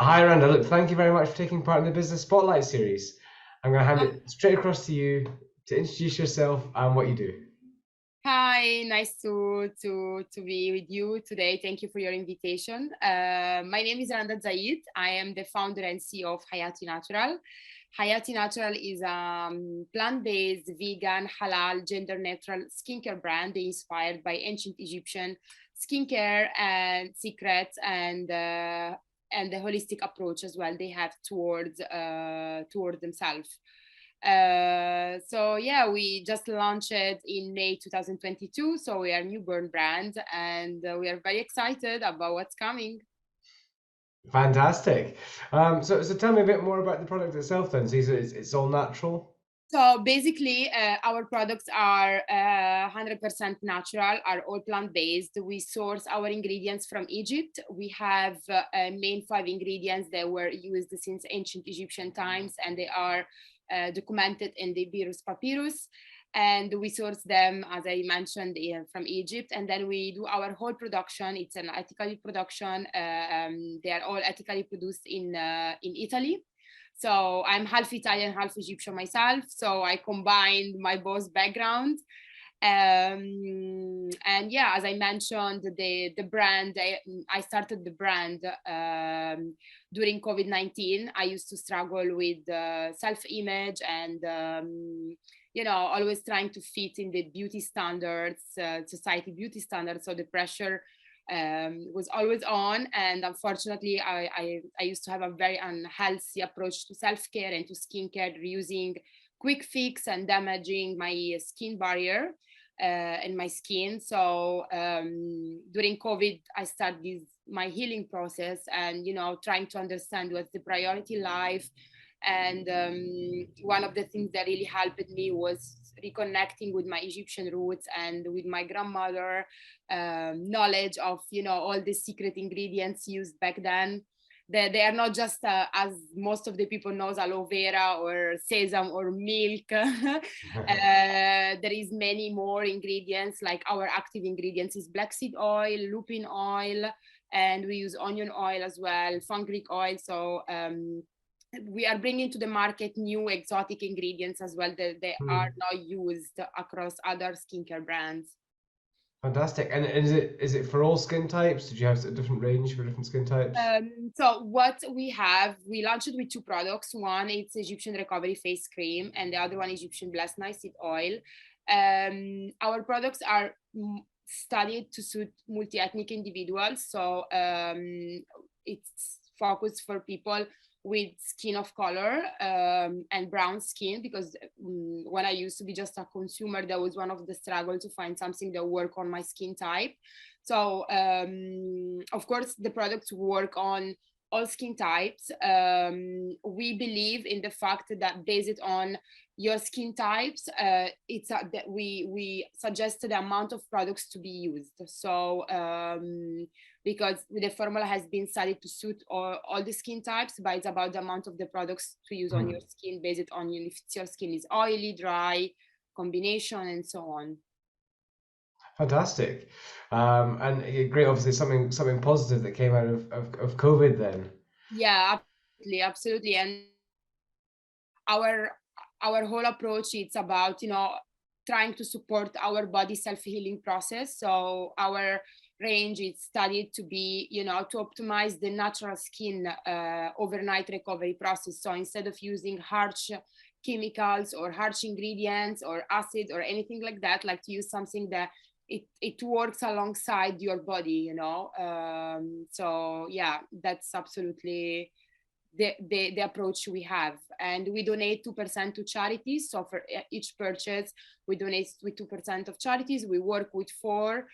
Hi, Randa. Look, thank you very much for taking part in the Business Spotlight series. I'm going to hand Um, it straight across to you to introduce yourself and what you do. Hi, nice to be with you today. Thank you for your invitation. My name is Randa Zaid. I am the founder and CEO of Hayaty Natural. Hayaty Natural is a plant-based, vegan, halal, gender-neutral skincare brand inspired by ancient Egyptian skincare and secrets and the holistic approach as well they have towards themselves. So yeah, we just launched it in May 2022. So we are a newborn brand, and we are very excited about what's coming. Fantastic. So tell me a bit more about the product itself then. So it's all natural. So basically, our products are 100% natural, are all plant-based. We source our ingredients from Egypt. We have main five ingredients that were used since ancient Egyptian times, and they are documented in the Birus Papyrus. And we source them, as I mentioned, from Egypt. And then we do our whole production. It's an ethical production. They are all ethically produced in Italy. So I'm half Italian, half Egyptian myself. So I combined my both background. And yeah, as I mentioned, the brand, I started the brand during COVID-19. I used to struggle with self-image and always trying to fit in the beauty standards, society beauty standards. So the pressure was always on, and unfortunately I used to have a very unhealthy approach to self-care and to skincare, using quick fix and damaging my skin barrier and my skin. So during COVID I started my healing process, and trying to understand what's the priority in life. And one of the things that really helped me was reconnecting with my Egyptian roots and with my grandmother, knowledge of all the secret ingredients used back then. They are not just as most of the people knows, aloe vera or sesame or milk. There is many more ingredients. Like our active ingredients is black seed oil, lupin oil, and we use onion oil as well, fenugreek oil. So we are bringing to the market new exotic ingredients as well that they are Hmm. not used across other skincare brands. Fantastic. And is it for all skin types? Did you have a different range for different skin types? So what we have, we launched it with two products. One it's Egyptian Recovery Face Cream, and the other one Egyptian Blessed Niacin Oil. Our products are studied to suit multi-ethnic individuals. So it's focused for people with skin of color and brown skin, because when I used to be just a consumer, that was one of the struggles to find something that work on my skin type. So, of course, the products work on all skin types. We believe in the fact that based on your skin types, that we suggest the amount of products to be used. So, because the formula has been studied to suit all the skin types, but it's about the amount of the products to use on your Hmm. skin, based on if your skin is oily, dry, combination, and so on. Fantastic. And great, obviously something positive that came out of COVID then. Yeah, absolutely, absolutely. And our our whole approach, it's about trying to support our body self-healing process. So our range is studied to be to optimize the natural skin overnight recovery process. So instead of using harsh chemicals or harsh ingredients or acid or anything like that, like to use something that it works alongside your body. So yeah, that's absolutely the approach we have. And we donate 2% to charities. So for each purchase we donate with 2% of charities. We work with four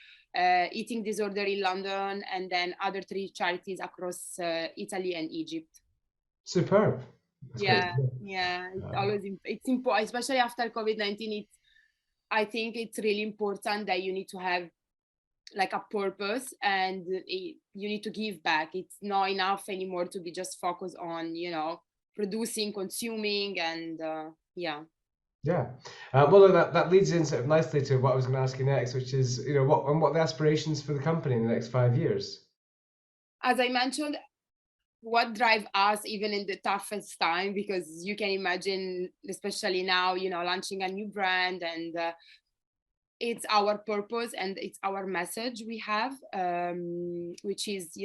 eating disorder in London, and then other three charities across Italy and Egypt. Superb. That's great Yeah, to hear. yeah, it's Um, always it's important, especially after COVID-19. It's I think it's really important that you need to have like a purpose, and you need to give back. It's not enough anymore to be just focused on producing, consuming, and yeah. Yeah. Well, that leads in sort of nicely to what I was going to ask you next, which is, what are the aspirations for the company in the next 5 years? As I mentioned, what drive us even in the toughest time, because you can imagine, especially now, launching a new brand, and it's our purpose and it's our message we have, which is,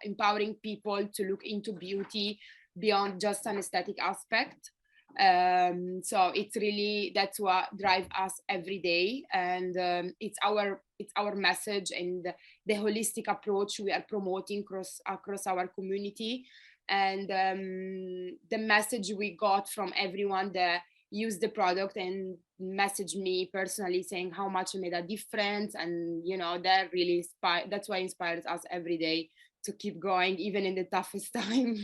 empowering people to look into beauty beyond just an aesthetic aspect. So it's really, that's what drive us every day, and it's our message and the holistic approach we are promoting across our community, and the message we got from everyone that use the product and message me personally saying how much it made a difference, and that really that's why inspires us every day to keep going even in the toughest time.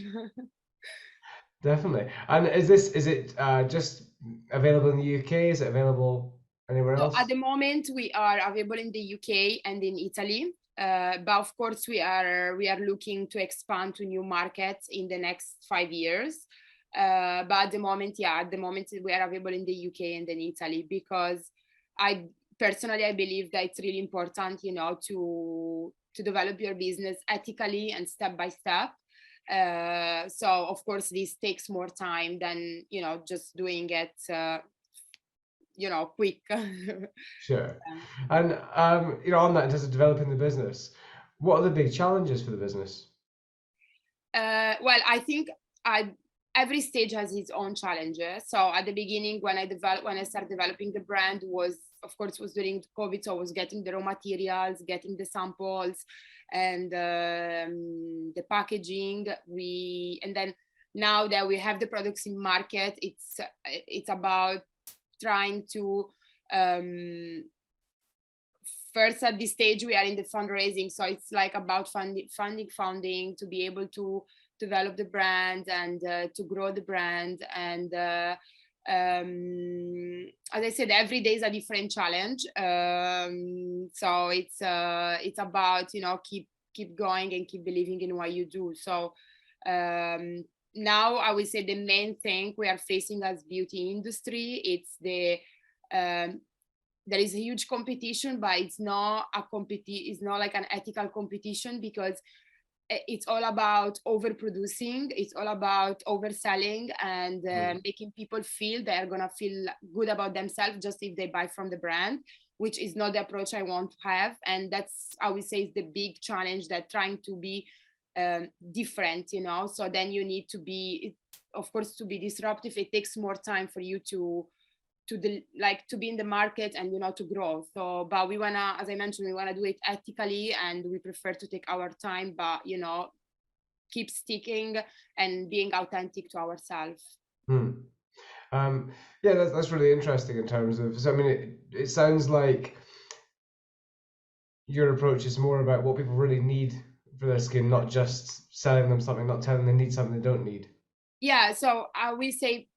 Definitely. And is it just available in the UK? Is it available anywhere So at else? the moment we are available in the UK and in Italy, but of course we are looking to expand to new markets in the next 5 years. But at the moment we are available in the UK and in Italy, because I personally I believe that it's really important, to develop your business ethically and step by step. So of course this takes more time than just doing it quick. Sure. And on that, in terms of developing the business, what are the big challenges for the business? Well, I think every stage has its own challenges. So at the beginning, when I started developing the brand, was during COVID. So I was getting the raw materials, getting the samples, and the packaging. And then now that we have the products in market, it's about trying to first, at this stage we are in the fundraising, so it's like about funding to be able to develop the brand and to grow the brand, and as I said, every day is a different challenge. So it's about keep going and keep believing in what you do. So now I would say the main thing we are facing as beauty industry, there is a huge competition, but it's not like an ethical competition, because it's all about overproducing, it's all about overselling, and making people feel they are gonna feel good about themselves just if they buy from the brand, which is not the approach I want to have. And that's, I would say, is the big challenge, that trying to be different, so then you need to be, of course, to be disruptive, it takes more time for you to be in the market and to grow. So but we wanna, as I mentioned, we wanna do it ethically, and we prefer to take our time, but keep sticking and being authentic to ourselves. Hmm. Yeah, that's really interesting in terms of. So I mean, it sounds like your approach is more about what people really need for their skin, not just selling them something, not telling them they need something they don't need. Yeah, so I will say,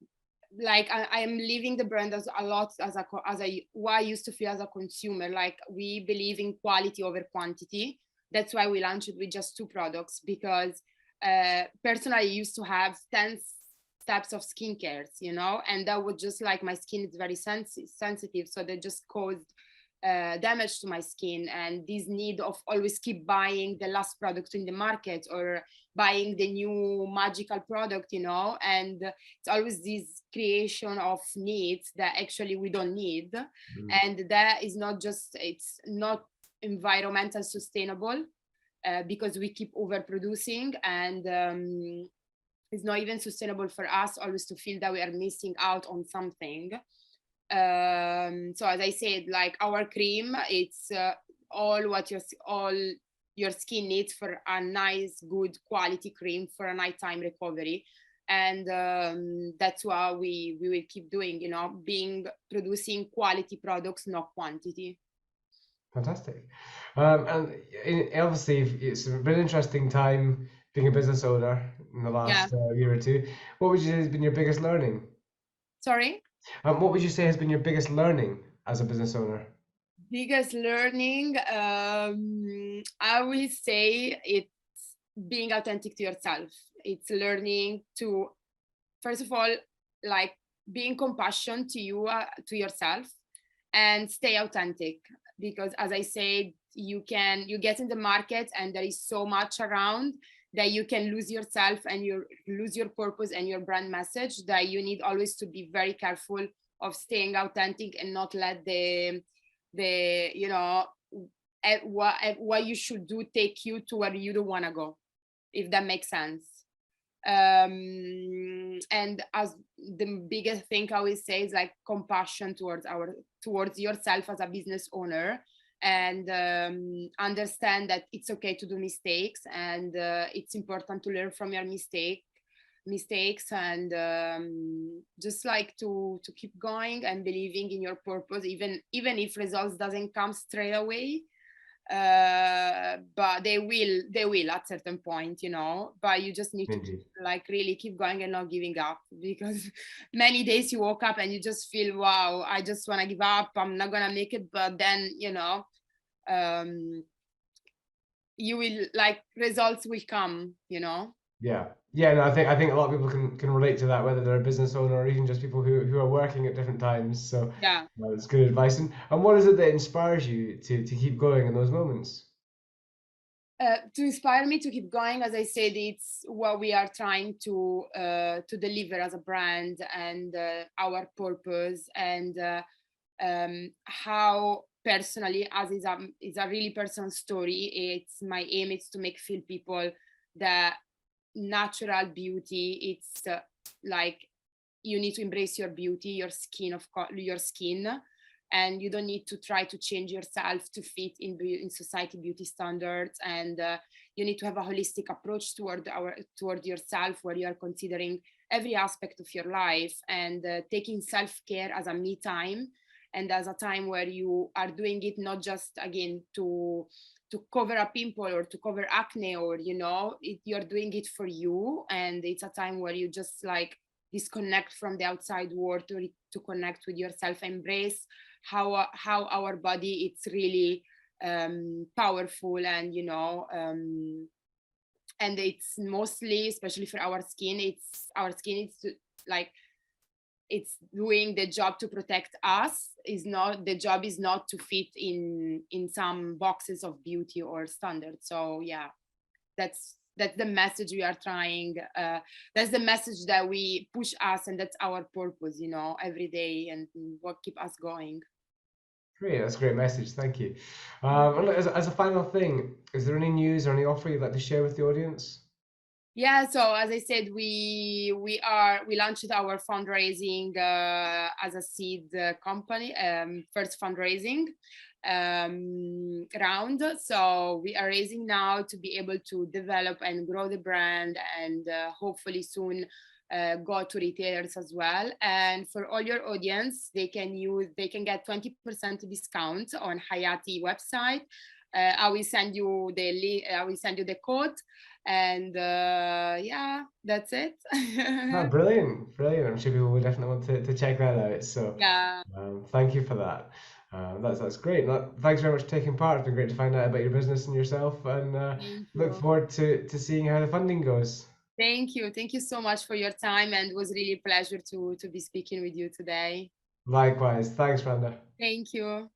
like, I am leaving the brand as a lot what I used to feel as a consumer. Like, we believe in quality over quantity. That's why we launched it with just 2 products, because personally I used to have 10 steps of skincares, and that was just like, my skin is very sensitive, so they just caused damage to my skin, and this need of always keep buying the last product in the market, or buying the new magical product, and it's always this creation of needs that actually we don't need. And that is not just, it's not environmental sustainable, because we keep overproducing, and it's not even sustainable for us always to feel that we are missing out on something. So as I said, like, our cream, it's all your skin needs for a nice, good quality cream for a nighttime recovery. And that's why we will keep doing, producing quality products, not quantity. Fantastic. And obviously, it's been an interesting time being a business owner in the Yeah. last year or two. What would you say has been your biggest learning? Sorry? What would you say has been your biggest learning as a business owner? Biggest learning, I will say it's being authentic to yourself. It's learning to, first of all, like, being compassion to you, to yourself, and stay authentic, because as I said, you get in the market and there is so much around, that you can lose yourself and you lose your purpose and your brand message, that you need always to be very careful of staying authentic and not let the you know what you should do take you to where you don't want to go, if that makes sense. And as the biggest thing I always say is like compassion towards yourself as a business owner, and understand that it's okay to do mistakes, and it's important to learn from your mistakes, and just like to keep going and believing in your purpose, even if results doesn't come straight away, but they will at certain point, but you just need to Indeed. like really keep going and not giving up, because many days you woke up and you just feel, wow, I just want to give up, I'm not gonna make it, but then you will, like, results will come. Yeah. Yeah, no, I think a lot of people can relate to that, whether they're a business owner or even just people who are working at different times. So Yeah. it's good advice. And what is it that inspires you to keep going in those moments? To inspire me to keep going, as I said, it's what we are trying to deliver as a brand, and our purpose, and how personally, as is a really personal story. It's my aim. It's to make feel people that natural beauty. It's like, you need to embrace your beauty, your skin, and you don't need to try to change yourself to fit in society beauty standards, and you need to have a holistic approach toward yourself, where you are considering every aspect of your life, and taking self-care as a me time, and as a time where you are doing it not just again to cover a pimple or to cover acne, or you're doing it for you, and it's a time where you just like disconnect from the outside world to connect with yourself, embrace how our body, it's really powerful, and and it's mostly, especially for our skin, it's like, it's doing the job to protect us. The job is not to fit in some boxes of beauty or standards. So yeah, that's the message we are trying, that's the message that we push us, and that's our purpose, every day, and what keep us going. Great, that's a great message. Thank you. And look, as a final thing, is there any news or any offer you'd like to share with the audience? Yeah, so as I said, we launched our fundraising as a seed company, first fundraising round. So we are raising now to be able to develop and grow the brand, and hopefully soon go to retailers as well. And for all your audience, they can get 20% discount on Hayaty website. I will send you the code, and yeah, that's it. Oh, brilliant, brilliant. I'm sure people will definitely want to check that out. So Yeah, thank you for that. That's great. Thanks very much for taking part. It's been great to find out about your business and yourself, and thank look you. forward to seeing how the funding goes. Thank you so much for your time, and it was really a pleasure to be speaking with you today. Likewise. Thanks, Randa. Thank you.